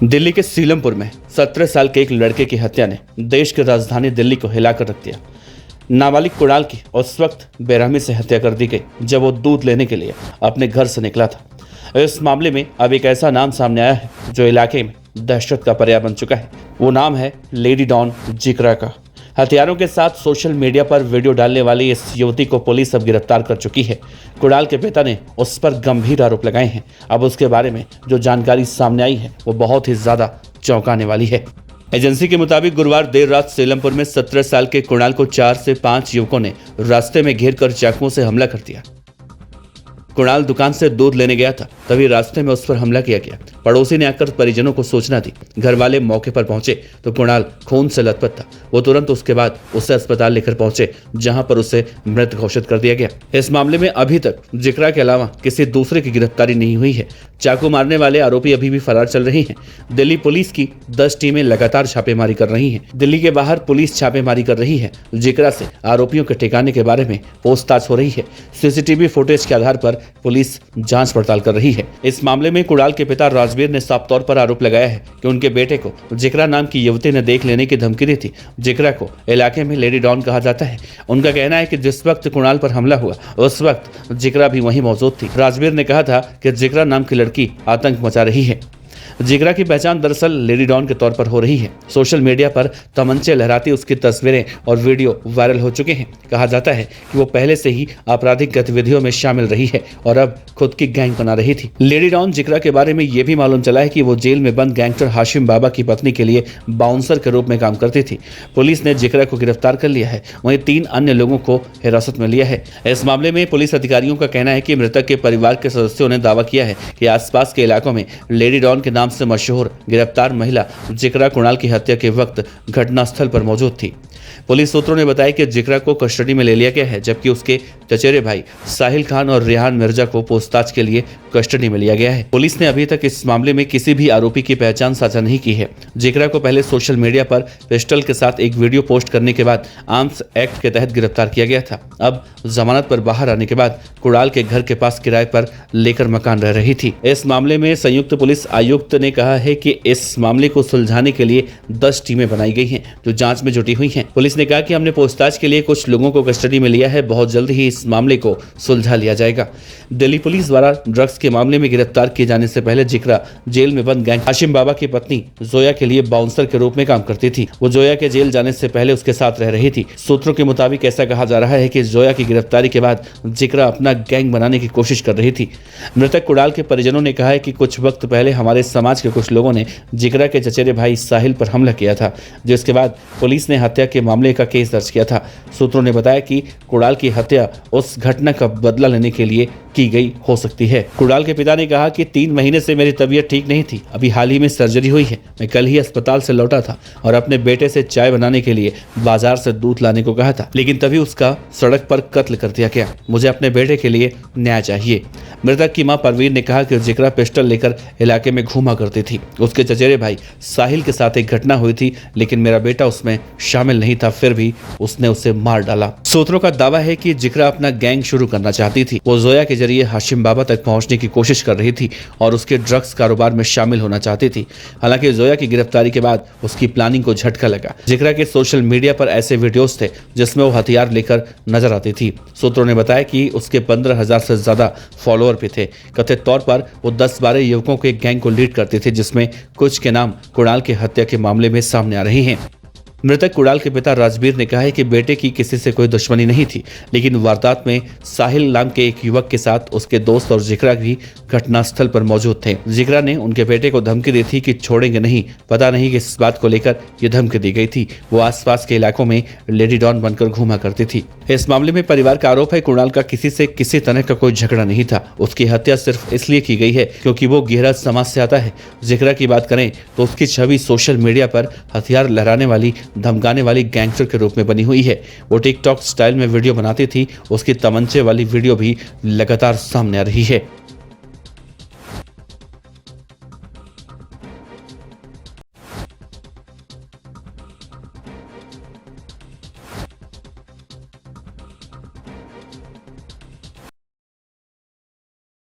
दिल्ली के सीलमपुर में 17 साल के एक लड़के की हत्या ने देश की राजधानी दिल्ली को हिलाकर रख दिया। नाबालिग कुणाल की उस वक्त बेरहमी से हत्या कर दी गई जब वो दूध लेने के लिए अपने घर से निकला था। इस मामले में अब एक ऐसा नाम सामने आया है जो इलाके में दहशत का पर्याय बन चुका है। वो नाम है लेडी डॉन जिक्रा का। हथियारों के साथ सोशल मीडिया पर वीडियो डालने वाली इस युवती को पुलिस अब गिरफ्तार कर चुकी है। कुणाल के पिता ने उस पर गंभीर आरोप लगाए हैं। अब उसके बारे में जो जानकारी सामने आई है वो बहुत ही ज्यादा चौंकाने वाली है। एजेंसी के मुताबिक गुरुवार देर रात सीलमपुर में 17 साल के कुणाल को 4 से 5 युवकों ने रास्ते में घेर कर चाकुओं से हमला कर दिया। कुणाल दुकान से दूध लेने गया था, तभी रास्ते में उस पर हमला किया गया। पड़ोसी ने आकर परिजनों को सूचना दी। घर वाले मौके पर पहुंचे तो कुणाल खून से लथपथ था। वो तुरंत उसके बाद उसे अस्पताल लेकर पहुंचे, जहां पर उसे मृत घोषित कर दिया गया। इस मामले में अभी तक जिक्रा के अलावा किसी दूसरे की गिरफ्तारी नहीं हुई है। चाकू मारने वाले आरोपी अभी भी फरार चल रही हैं। दिल्ली पुलिस की 10 टीमें लगातार छापेमारी कर रही हैं। दिल्ली के बाहर पुलिस छापेमारी कर रही है। जिक्रा से आरोपियों के ठिकाने के बारे में पूछताछ हो रही है। सीसीटीवी फुटेज के आधार पर पुलिस जांच पड़ताल कर रही है। इस मामले में कुणाल के पिता राजवीर ने साफ तौर पर आरोप लगाया है कि उनके बेटे को जिक्रा नाम की युवती ने देख लेने की धमकी दी थी। जिक्रा को इलाके में लेडी डॉन कहा जाता है। उनका कहना है कि जिस वक्त कुणाल पर हमला हुआ उस वक्त जिक्रा भी वहीं मौजूद थी। राजवीर ने कहा था कि जिक्रा नाम की लड़की आतंक मचा रही है। जिक्रा की पहचान दरअसल लेडी डॉन के तौर पर हो रही है। सोशल मीडिया पर तमंचे लहराती उसकी तस्वीरें और वीडियो वायरल हो चुके हैं। कहा जाता है कि वो पहले से ही आपराधिक गतिविधियों में शामिल रही है और अब खुद की गैंग बना रही थी। लेडी डॉन जिक्रा के बारे में यह भी मालूम चला है कि वो जेल में बंद गैंगस्टर हाशिम बाबा की पत्नी के लिए बाउंसर के रूप में काम करती थी। पुलिस ने जिक्रा को गिरफ्तार कर लिया है। वहीं 3 अन्य लोगों को हिरासत में लिया है। इस मामले में पुलिस अधिकारियों का कहना है कि मृतक के परिवार के सदस्यों ने दावा किया है कि आसपास के इलाकों में लेडी डॉन के नाम से मशहूर गिरफ्तार महिला जिक्रा कुणाल की हत्या के वक्त घटनास्थल पर मौजूद थी। पुलिस सूत्रों ने बताया कि जिक्रा को कस्टडी में ले लिया गया है, जबकि उसके चचेरे भाई साहिल खान और रेहान मिर्जा को पूछताछ के लिए कस्टडी में लिया गया है। पुलिस ने अभी तक इस मामले में किसी भी आरोपी की पहचान साझा नहीं की है। जिक्रा को पहले सोशल मीडिया पर पिस्टल के साथ एक वीडियो पोस्ट करने के बाद आर्म्स एक्ट के तहत गिरफ्तार किया गया था। अब जमानत पर बाहर आने के बाद कुणाल के घर के पास किराए पर लेकर मकान रह रही थी। इस मामले में संयुक्त पुलिस आयुक्त ने कहा है कि इस मामले को सुलझाने के लिए 10 टीमें बनाई गई हैं जो जांच में जुटी हुई हैं। पुलिस ने कहा कि हमने पूछताछ के लिए कुछ लोगों को कस्टडी में लिया है। बहुत जल्द ही इस मामले को सुलझा लिया जाएगा। दिल्ली पुलिस द्वारा ड्रग्स के मामले में गिरफ्तार किए जाने से पहले जिक्रा जेल में बंद गैंग हाशिम बाबा की पत्नी जोया के लिए बाउंसर के रूप में काम करती थी। वो जोया के जेल जाने से पहले उसके साथ रह रही थी। सूत्रों के मुताबिक ऐसा कहा जा रहा है कि जोया की गिरफ्तारी के बाद जिक्रा अपना गैंग बनाने की कोशिश कर रही थी। मृतक कुणाल के परिजनों ने कहा है कि कुछ वक्त पहले हमारे समाज के कुछ लोगों ने जिक्रा के चचेरे भाई साहिल पर हमला किया था, जिसके बाद पुलिस ने हत्या के मामले का केस दर्ज किया था। सूत्रों ने बताया कि कुणाल की हत्या उस घटना का बदला लेने के लिए की गई हो सकती है। कुणाल के पिता ने कहा कि 3 महीने से मेरी तबीयत ठीक नहीं थी। अभी हाल ही में सर्जरी हुई है। मैं कल ही अस्पताल से लौटा था और अपने बेटे से चाय बनाने के लिए बाजार से दूध लाने को कहा था, लेकिन तभी उसका सड़क पर कत्ल कर दिया गया। मुझे अपने बेटे के लिए न्याय चाहिए। मृतक की मां परवीन ने कहा कि जिक्रा पिस्टल लेकर इलाके में घूमा करती थी। उसके चचेरे भाई साहिल के साथ एक घटना हुई थी, लेकिन मेरा बेटा उसमें शामिल नहीं था, फिर भी उसने उसे मार डाला। सूत्रों का दावा है कि जिक्रा अपना गैंग शुरू करना चाहती थी। वो जोया के जरिए हाशिम बाबा तक पहुंचने की कोशिश कर रही थी और उसके ड्रग्स कारोबार में शामिल होना चाहती थी। हालांकि जोया की गिरफ्तारी के बाद उसकी प्लानिंग को झटका लगा। जिक्रा के सोशल मीडिया पर ऐसे वीडियोस थे जिसमें वो हथियार लेकर नजर आती थी। सूत्रों ने बताया कि उसके 15,000 से ज्यादा फॉलोअर भी थे। कथित तौर पर वो 10-12 युवकों के गैंग को लीड करते थे, जिसमें कुछ के नाम कुणाल की हत्या के मामले में सामने आ रहे हैं। मृतक कुणाल के पिता राजवीर ने कहा है कि बेटे की किसी से कोई दुश्मनी नहीं थी, लेकिन वारदात में साहिल नाम के एक युवक के साथ उसके दोस्त और जिक्रा भी घटनास्थल पर मौजूद थे। जिक्रा ने उनके बेटे को धमकी दी थी कि छोड़ेंगे नहीं। पता नहीं किस बात को लेकर यह धमकी दी गई थी। वो आसपास के इलाकों में लेडी डॉन बनकर घूमा करती थी। इस मामले में परिवार का आरोप है कुणाल का किसी से किसी तरह का कोई झगड़ा नहीं था। उसकी हत्या सिर्फ इसलिए की गई है क्योंकि वो गहरा समाज से आता है। जिक्रा की बात करें तो उसकी छवि सोशल मीडिया पर हथियार लहराने वाली, धमकाने वाली गैंगस्टर के रूप में बनी हुई है। वो टिकटॉक स्टाइल में वीडियो बनाती थी। उसकी तमंचे वाली वीडियो भी लगातार सामने आ रही है।